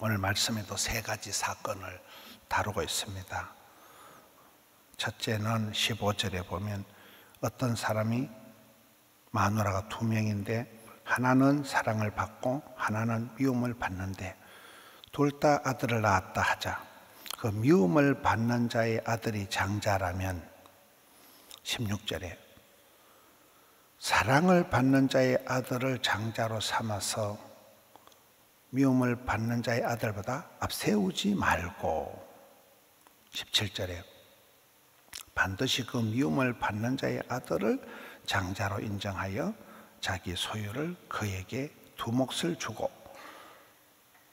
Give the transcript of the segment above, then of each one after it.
오늘 말씀에도 세 가지 사건을 다루고 있습니다. 첫째는 15절에 보면 어떤 사람이 마누라가 두 명인데 하나는 사랑을 받고 하나는 미움을 받는데 둘 다 아들을 낳았다 하자. 그 미움을 받는 자의 아들이 장자라면 16절에 사랑을 받는 자의 아들을 장자로 삼아서 미움을 받는 자의 아들보다 앞세우지 말고 17절에 반드시 그 미움을 받는 자의 아들을 장자로 인정하여 자기 소유를 그에게 두 몫을 주고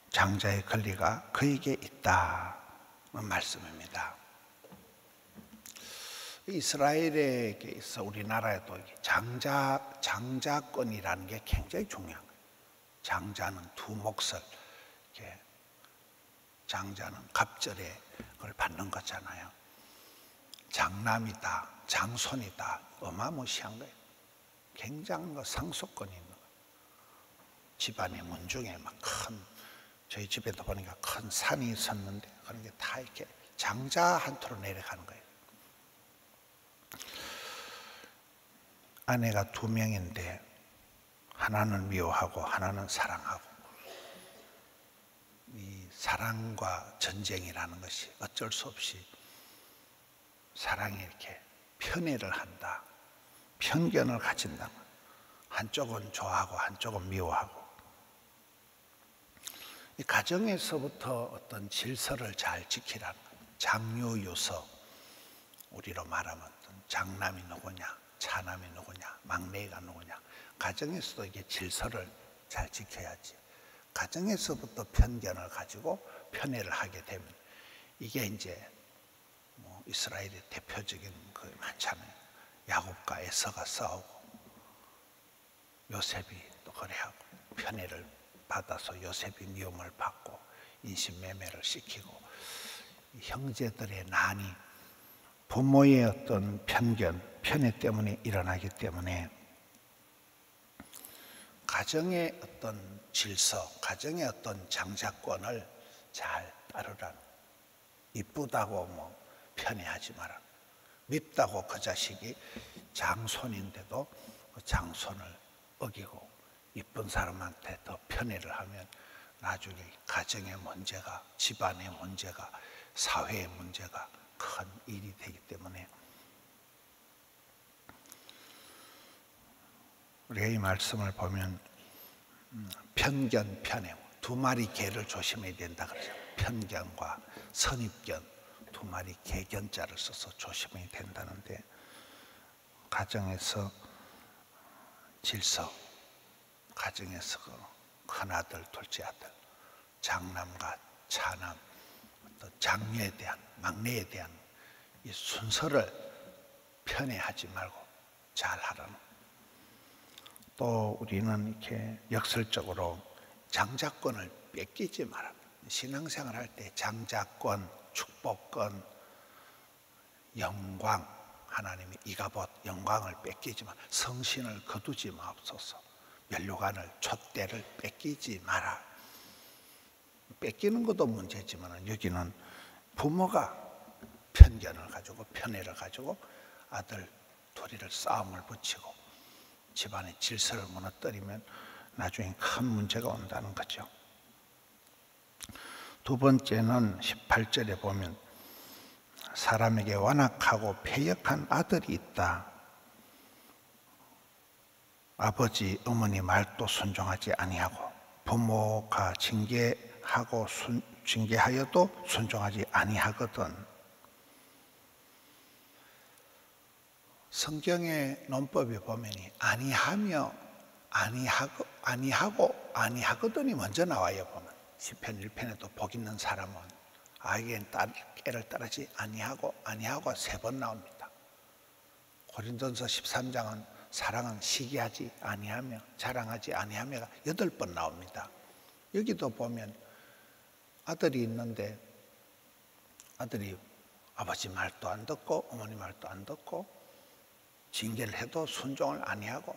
장자의 권리가 그에게 있다 말씀입니다. 이스라엘에게 있어 우리나라에도 장자권이라는 게 굉장히 중요한 거예요. 장자는 두 몫을 이렇게 장자는 갑절에 그걸 받는 거잖아요. 장남이다, 장손이다, 어마무시한 거예요. 굉장한 상속권이 있는 거예요. 집안의 문중에 막 저희 집에도 보니까 큰 산이 있었는데 그런 게 다 이렇게 장자한테로 내려가는 거예요. 아내가 두 명인데 하나는 미워하고 하나는 사랑하고, 이 사랑과 전쟁이라는 것이 어쩔 수 없이 사랑이 이렇게 편애를 한다, 편견을 가진다. 한쪽은 좋아하고 한쪽은 미워하고. 이 가정에서부터 어떤 질서를 잘 지키라는 장유유서, 우리로 말하면 장남이 누구냐, 차남이 누구냐, 막내가 누구냐. 가정에서도 이게 질서를 잘 지켜야지. 가정에서부터 편견을 가지고 편애를 하게 되면 이게 이제 이스라엘의 대표적인 그 많잖아요. 야곱과 에서가 싸우고 요셉이 또 그래하고 편애를 받아서 요셉이 미움을 받고 인신매매를 시키고, 형제들의 난이 부모의 어떤 편견, 편애 때문에 일어나기 때문에 가정의 어떤 질서, 가정의 어떤 장자권을 잘 따르라는, 이쁘다고 편애하지 마라. 밉다고 그 자식이 장손인데도 그 장손을 어기고 이쁜 사람한테 더 편애를 하면 나중에 가정의 문제가, 집안의 문제가, 사회의 문제가 큰 일이 되기 때문에 우리가 이 말씀을 보면 편견, 편애, 두 마리 개를 조심해야 된다 그러죠. 편견과 선입견, 두 마리 개견자를 써서 조심해야 된다는데, 가정에서 질서, 가정에서 큰아들, 둘째 아들, 장남과 차남, 또 장녀에 대한, 막내에 대한 이 순서를 편애하지 말고 잘 하라는. 또 우리는 이렇게 역설적으로 장자권을 뺏기지 말아라. 신앙생활 할 때 장자권, 축복권, 영광, 하나님의 이가봇 영광을 뺏기지 마. 성신을 거두지 마옵소서. 면류관을, 촛대를 뺏기지 마라. 뺏기는 것도 문제지만 여기는 부모가 편견을 가지고 편애를 가지고 아들 둘이를 싸움을 붙이고 집안의 질서를 무너뜨리면 나중에 큰 문제가 온다는 거죠. 두 번째는 18절에 보면 사람에게 완악하고 패역한 아들이 있다. 아버지, 어머니 말도 순종하지 아니하고 부모가 징계하여도 순종하지 아니하거든. 성경의 논법에 보면 아니하거든이 먼저 나와요. 보면 시편 1편에도 복 있는 사람은 아이에겐 깨를 따르지 아니하고 세 번 나옵니다. 고린도전서 13장은 사랑은 시기하지 아니하며 자랑하지 아니하며가 8번 나옵니다. 여기도 보면 아들이 있는데 아들이 아버지 말도 안 듣고 어머니 말도 안 듣고 징계를 해도 순종을 아니하거든.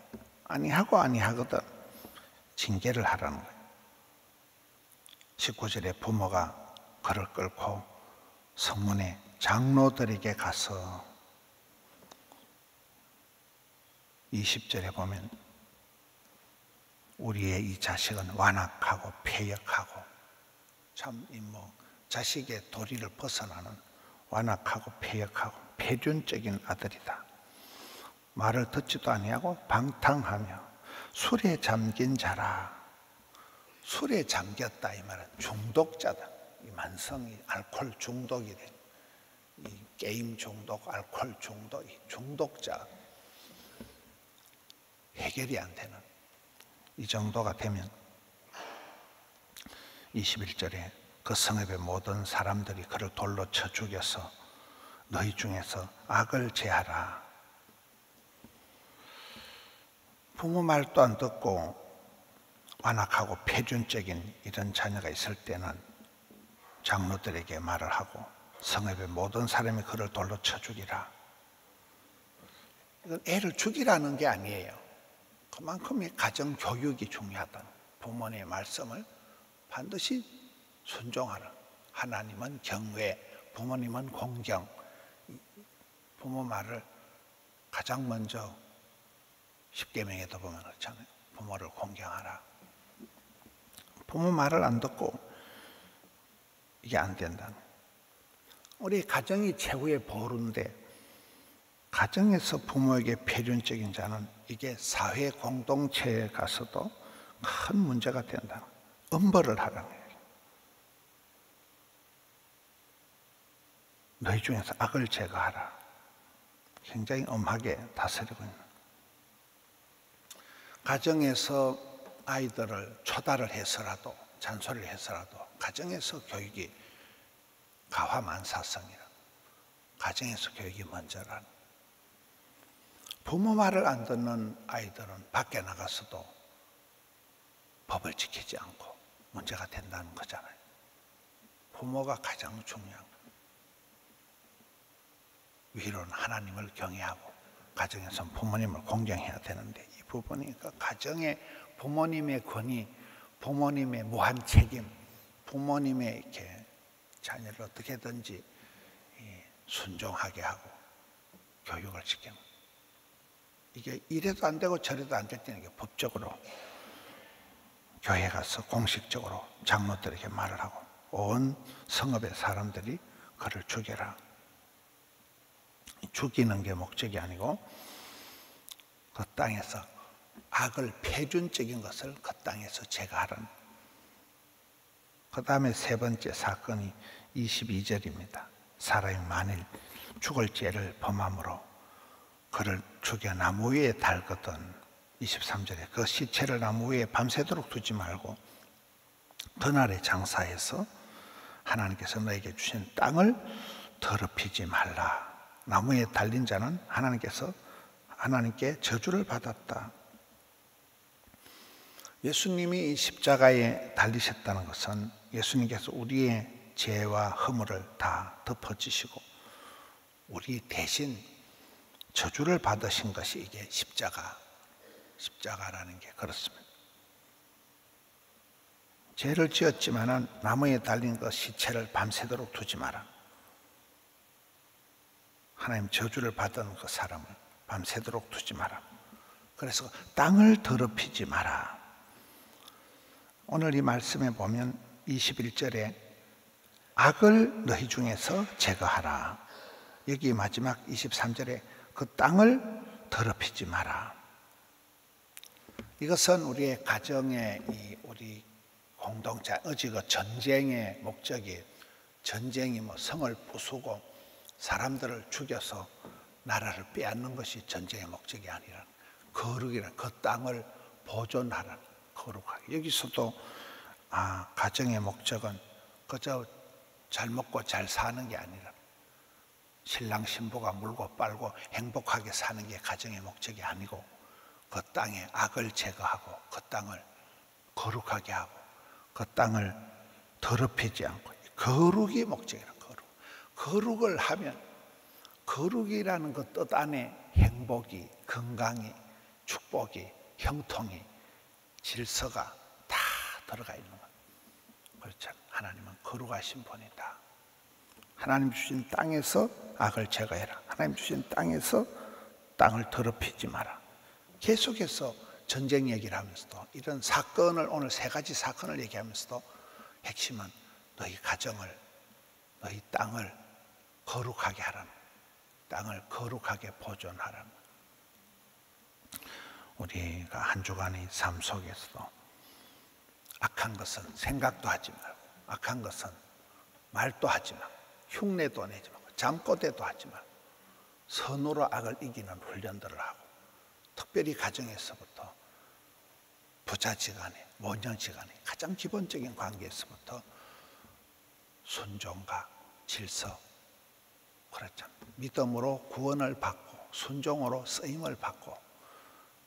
징계를 하라는 거예요. 19절에 부모가 그를 끌고 성문에 장로들에게 가서 20절에 보면 우리의 이 자식은 완악하고 패역하고 참 자식의 도리를 벗어나는 완악하고 패역하고 패륜적인 아들이다. 말을 듣지도 아니하고 방탕하며 술에 잠긴 자라. 술에 잠겼다 이 말은 중독자다. 이 만성이 알코올 중독이 된 이 게임 중독, 알코올 중독, 이 중독자 해결이 안 되는 이 정도가 되면 21절에 그 성읍의 모든 사람들이 그를 돌로 쳐 죽여서 너희 중에서 악을 제하라. 부모 말도 안 듣고 완악하고 패륜적인 이런 자녀가 있을 때는 장로들에게 말을 하고 성읍의 모든 사람이 그를 돌로 쳐 죽이라. 이건 애를 죽이라는 게 아니에요. 그만큼의 가정 교육이 중요하다. 부모님의 말씀을 반드시 순종하라. 하나님은 경외, 부모님은 공경. 부모 말을 가장 먼저 십계명에도 보면 그렇잖아요. 부모를 공경하라. 부모 말을 안 듣고 이게 안 된다. 우리 가정이 최후의 보루인데 가정에서 부모에게 패륜적인 자는 이게 사회 공동체에 가서도 큰 문제가 된다. 엄벌을 하라는 거예요. 너희 중에서 악을 제거하라. 굉장히 엄하게 다스리고 있는. 가정에서 아이들을 초달을 해서라도 잔소리를 해서라도 가정에서 교육이 가화만사성이라. 가정에서 교육이 먼저라는. 부모 말을 안 듣는 아이들은 밖에 나가서도 법을 지키지 않고 문제가 된다는 거잖아요. 부모가 가장 중요한 거예요. 위로는 하나님을 경외하고 가정에서는 부모님을 공경해야 되는데 이 부분이 가정의 부모님의 권위, 부모님의 무한 책임, 부모님의 이렇게 자녀를 어떻게든지 순종하게 하고 교육을 시키는 이게 이래도 안 되고 저래도 안 될 때는 법적으로 교회 가서 공식적으로 장로들에게 말을 하고 온 성읍의 사람들이 그를 죽여라. 죽이는 게 목적이 아니고 그 땅에서 악을 패륜적인 것을 그 땅에서 제거하라는. 그 다음에 세 번째 사건이 22절입니다. 사람이 만일 죽을 죄를 범함으로 그를 죽여 나무 위에 달거든 23절에 그 시체를 나무 위에 밤새도록 두지 말고 그날에 장사해서 하나님께서 너에게 주신 땅을 더럽히지 말라. 나무에 달린 자는 하나님께 저주를 받았다. 예수님이 이 십자가에 달리셨다는 것은 예수님께서 우리의 죄와 허물을 다 덮어주시고 우리 대신 저주를 받으신 것이 이게 십자가라는 게 그렇습니다. 죄를 지었지만은 나무에 달린 그 시체를 밤새도록 두지 마라. 하나님 저주를 받은 그 사람을 밤새도록 두지 마라. 그래서 땅을 더럽히지 마라. 오늘 이 말씀에 보면 21절에 악을 너희 중에서 제거하라. 여기 마지막 23절에 그 땅을 더럽히지 마라. 이것은 우리의 가정의 우리 공동체, 어제 그 전쟁의 목적이 전쟁이 성을 부수고 사람들을 죽여서 나라를 빼앗는 것이 전쟁의 목적이 아니라 거룩이라 그 땅을 보존하라는 거룩하게. 여기서도 가정의 목적은 그저 잘 먹고 잘 사는 게 아니라 신랑 신부가 물고 빨고 행복하게 사는 게 가정의 목적이 아니고 그 땅에 악을 제거하고 그 땅을 거룩하게 하고 그 땅을 더럽히지 않고 거룩이 목적이라. 거룩을 하면 거룩이라는 그 뜻 안에 행복이, 건강이, 축복이, 형통이, 질서가 다 들어가 있는 거예요. 그렇죠. 하나님은 거룩하신 분이다. 하나님 주신 땅에서 악을 제거해라. 하나님 주신 땅에서 땅을 더럽히지 마라. 계속해서 전쟁 얘기를 하면서도 이런 사건을, 오늘 세 가지 사건을 얘기하면서도 핵심은 너희 가정을, 너희 땅을 거룩하게 하라는, 땅을 거룩하게 보존하라는. 우리가 한 주간의 삶 속에서도 악한 것은 생각도 하지 말고, 악한 것은 말도 하지 말고, 흉내도 내지 말고, 잠꼬대도 하지 말고, 선으로 악을 이기는 훈련들을 하고, 특별히 가정에서부터 부자지간에, 모녀지간에 가장 기본적인 관계에서부터 순종과 질서, 그렇죠. 믿음으로 구원을 받고, 순종으로 쓰임을 받고,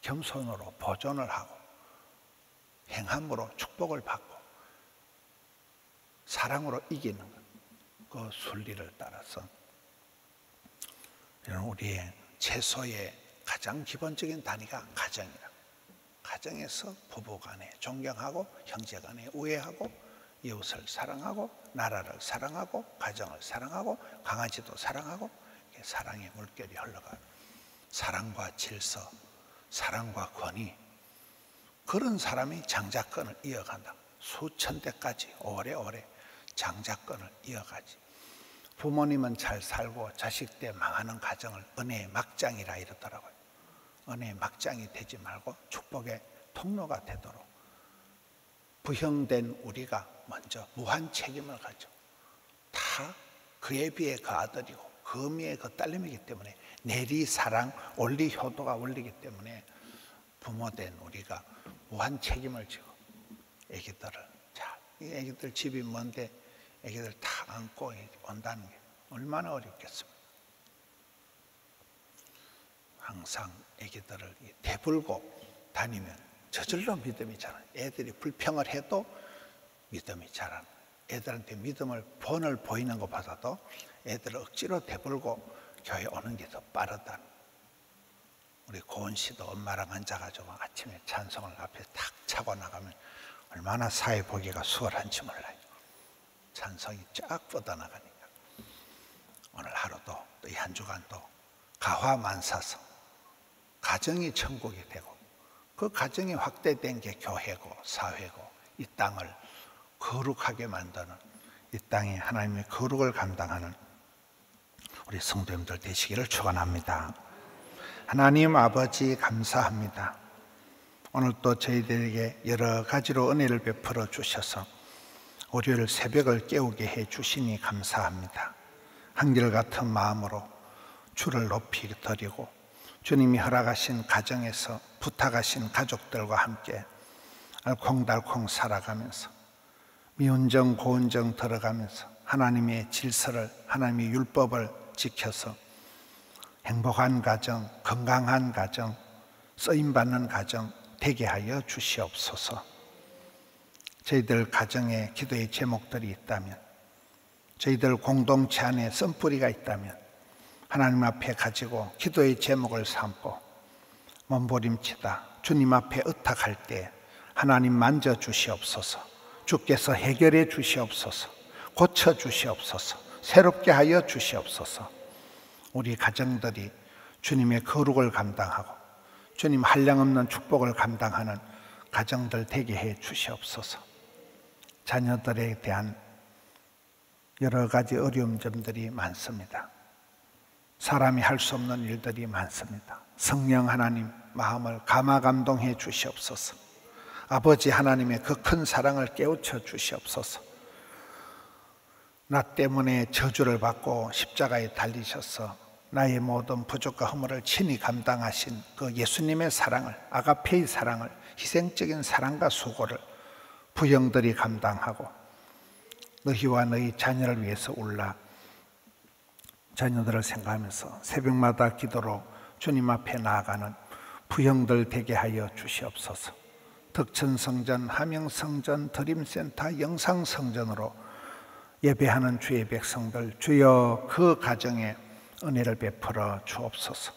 겸손으로 보존을 하고, 행함으로 축복을 받고, 사랑으로 이기는 것, 그 순리를 따라서 우리의 최소의 가장 기본적인 단위가 가정이라. 가정에서 부부간에 존경하고, 형제간에 우애하고, 이웃을 사랑하고, 나라를 사랑하고, 가정을 사랑하고, 강아지도 사랑하고, 사랑의 물결이 흘러가는 사랑과 질서, 사랑과 권위, 그런 사람이 장자권을 이어간다. 수천 대까지 오래오래 장자권을 이어가지. 부모님은 잘 살고 자식 때 망하는 가정을 은혜의 막장이라 이러더라고요. 은혜의 막장이 되지 말고 축복의 통로가 되도록 부형된 우리가 먼저 무한 책임을 가져. 다 그에 비해 그 아들이고 그 어미의 그 딸님이기 때문에 내리 사랑, 원리 효도가 원리기 때문에 부모된 우리가 무한 책임을 지고 애기들을, 자, 이 애기들 집이 먼데 애기들 다 안고 온다는 게 얼마나 어렵겠습니까? 항상 애기들을 대불고 다니면 저절로 믿음이 자라요. 애들이 불평을 해도 믿음이 자라는, 애들한테 믿음을 본을 보이는 것보다도 애들을 억지로 대불고 교회 오는 게 더 빠르다는. 우리 고은 씨도 엄마랑 앉아가지고 아침에 찬송을 앞에 탁 차고 나가면 얼마나 사회 보기가 수월한지 몰라요. 찬송이 쫙 뻗어나가니까. 오늘 하루도 또 이 한 주간도 가화만사서 가정이 천국이 되고, 그 가정이 확대된 게 교회고 사회고, 이 땅을 거룩하게 만드는, 이 땅에 하나님의 거룩을 감당하는 우리 성도님들 되시기를 축원합니다. 하나님 아버지 감사합니다. 오늘 또 저희들에게 여러 가지로 은혜를 베풀어 주셔서 월요일 새벽을 깨우게 해 주시니 감사합니다. 한결같은 마음으로 주를 높이 드리고, 주님이 허락하신 가정에서 부탁하신 가족들과 함께 알콩달콩 살아가면서 미운정 고운정 들어가면서 하나님의 질서를, 하나님의 율법을 지켜서 행복한 가정, 건강한 가정, 쓰임받는 가정 되게 하여 주시옵소서. 저희들 가정에 기도의 제목들이 있다면, 저희들 공동체 안에 썬뿌리가 있다면 하나님 앞에 가지고 기도의 제목을 삼고 몸부림치다 주님 앞에 의탁할 때 하나님 만져 주시옵소서. 주께서 해결해 주시옵소서. 고쳐 주시옵소서. 새롭게 하여 주시옵소서. 우리 가정들이 주님의 거룩을 감당하고 주님 한량없는 축복을 감당하는 가정들 되게 해 주시옵소서. 자녀들에 대한 여러 가지 어려운 점들이 많습니다. 사람이 할 수 없는 일들이 많습니다. 성령 하나님 마음을 감화감동해 주시옵소서. 아버지 하나님의 그 큰 사랑을 깨우쳐 주시옵소서. 나 때문에 저주를 받고 십자가에 달리셔서 나의 모든 부족과 허물을 친히 감당하신 그 예수님의 사랑을, 아가페의 사랑을, 희생적인 사랑과 수고를 부형들이 감당하고 너희와 너희 자녀를 위해서 울라. 자녀들을 생각하면서 새벽마다 기도로 주님 앞에 나아가는 부형들 되게 하여 주시옵소서. 덕천성전, 함영성전, 드림센터, 영상성전으로 예배하는 주의 백성들, 주여 그 가정에 은혜를 베풀어 주옵소서.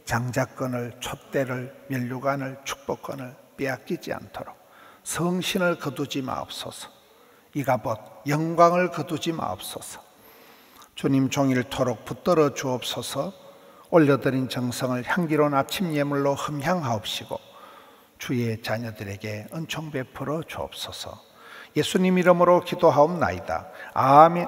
장자권을, 촛대를, 면류관을, 축복권을 빼앗기지 않도록 성신을 거두지 마옵소서. 이가봇 영광을 거두지 마옵소서. 주님 종일토록 붙들어 주옵소서. 올려드린 정성을 향기로운 아침 예물로 흠향하옵시고 주의 자녀들에게 은총 베풀어 주옵소서. 예수님 이름으로 기도하옵나이다. 아멘.